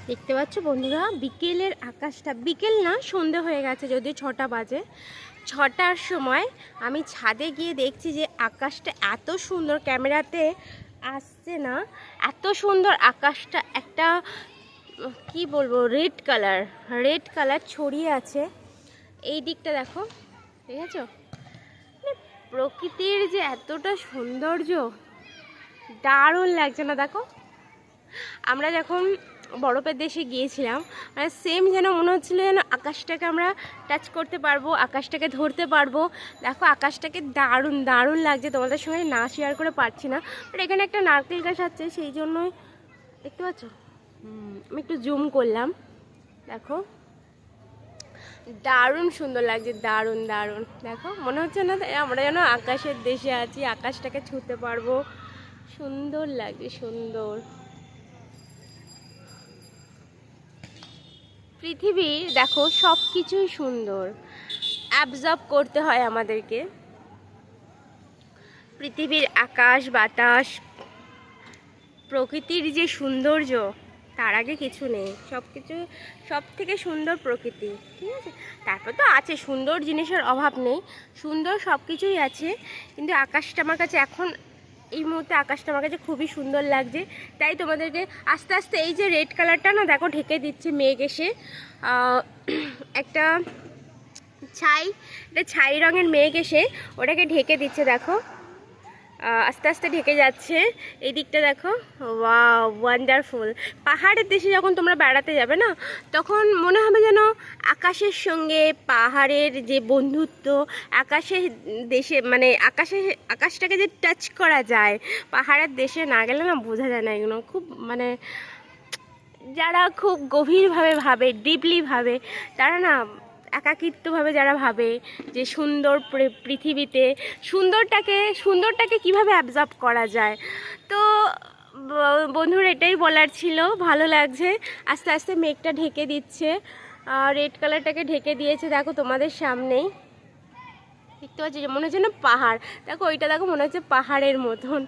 দেখতে পাচ্ছ বন্ধুরা, বিকেলের আকাশটা, বিকেল না সন্ধে হয়ে গেছে, যদিও 6টা বাজে। 6টার সময় আমি ছাদে গিয়ে দেখছি যে আকাশটা এত সুন্দর, ক্যামেরাতে আসছে না, এত সুন্দর আকাশটা। একটা কি বলবো, রেড কালার ছড়িয়ে আছে এই দিকটা, দেখো ঠিক আছে। প্রকৃতির যে এতটা সৌন্দর্য, দারুণ লাগছে না? দেখো, আমরা যখন বরফের দেশে গিয়েছিলাম, মানে সেম যেন মনে হচ্ছিলো যেন আকাশটাকে আমরা টাচ করতে পারবো, আকাশটাকে ধরতে পারবো। দেখো আকাশটাকে দারুণ দারুণ লাগছে, তোমাদের সঙ্গে না শেয়ার করে পারছি না, বাট এখানে একটা নারকেল গাছ আছে, সেই জন্যই দেখতে পাচ্ছ, আমি একটু জুম করলাম। দেখো দারুণ সুন্দর লাগছে, দারুণ দারুণ। দেখো মনে হচ্ছে না আমরা যেন আকাশের দেশে আছি, আকাশটাকে ছুঁতে পারবো, সুন্দর লাগছে, সুন্দর। পৃথিবীর দেখো সব কিছুই সুন্দর, অ্যাবজর্ব করতে হয় আমাদেরকে। পৃথিবীর আকাশ বাতাস, প্রকৃতির যে সৌন্দর্য, তার আগে কিছু নেই। সব কিছু, সব থেকে সুন্দর প্রকৃতি, ঠিক আছে। তারপর তো আছে, সুন্দর জিনিসের অভাব নেই, সুন্দর সব কিছুই আছে, কিন্তু আকাশটা আমার কাছে এখন এই মুহূর্তে আকাশটা আমার কাছে খুবই সুন্দর লাগছে। তাই তোমাদেরকে আস্তে আস্তে এই যে রেড কালারটা না, দেখো ঢেকে দিচ্ছে মেঘ এসে, একটা ছাই রঙের মেঘ এসে ওটাকে ঢেকে দিচ্ছে। দেখো আস্তে আস্তে ঢেকে যাচ্ছে এই দিকটা, দেখো ওয়াও, ওয়ান্ডারফুল। পাহাড়ের দেশে যখন তোমরা বেড়াতে যাবে না, তখন মনে হবে যেন আকাশের সঙ্গে পাহাড়ের যে বন্ধুত্ব, আকাশের দেশে মানে আকাশটাকে যে টাচ করা যায়, পাহাড়ের দেশে না গেলে না বোঝা যায় না এগুলো। খুব মানে যারা খুব গভীরভাবে ভাবে, ডিপলি ভাবে, তারা না একাকিত্বভাবে যারা ভাবে যে সুন্দর পৃথিবীতে সুন্দরটাকে কিভাবে অ্যাবজর্ব করা যায়। তো বন্ধুরা এটাই বলার ছিল। ভালো লাগছে, আস্তে আস্তে মেঘটা ঢেকে দিচ্ছে, রেড কালারটাকে ঢেকে দিয়েছে। দেখো তোমাদের সামনেই দেখতে পাচ্ছি, মনে হচ্ছে না পাহাড়, দেখো ওইটা দেখো মনে হচ্ছে পাহাড়ের মতন।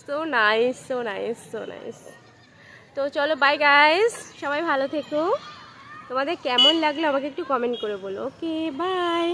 So nice, so nice, so nice. তো চলো, বাই গাইস, সবাই ভালো থেকো। তোমাদের কেমন লাগলো আমাকে একটু কমেন্ট করে বলো। ওকে, বাই।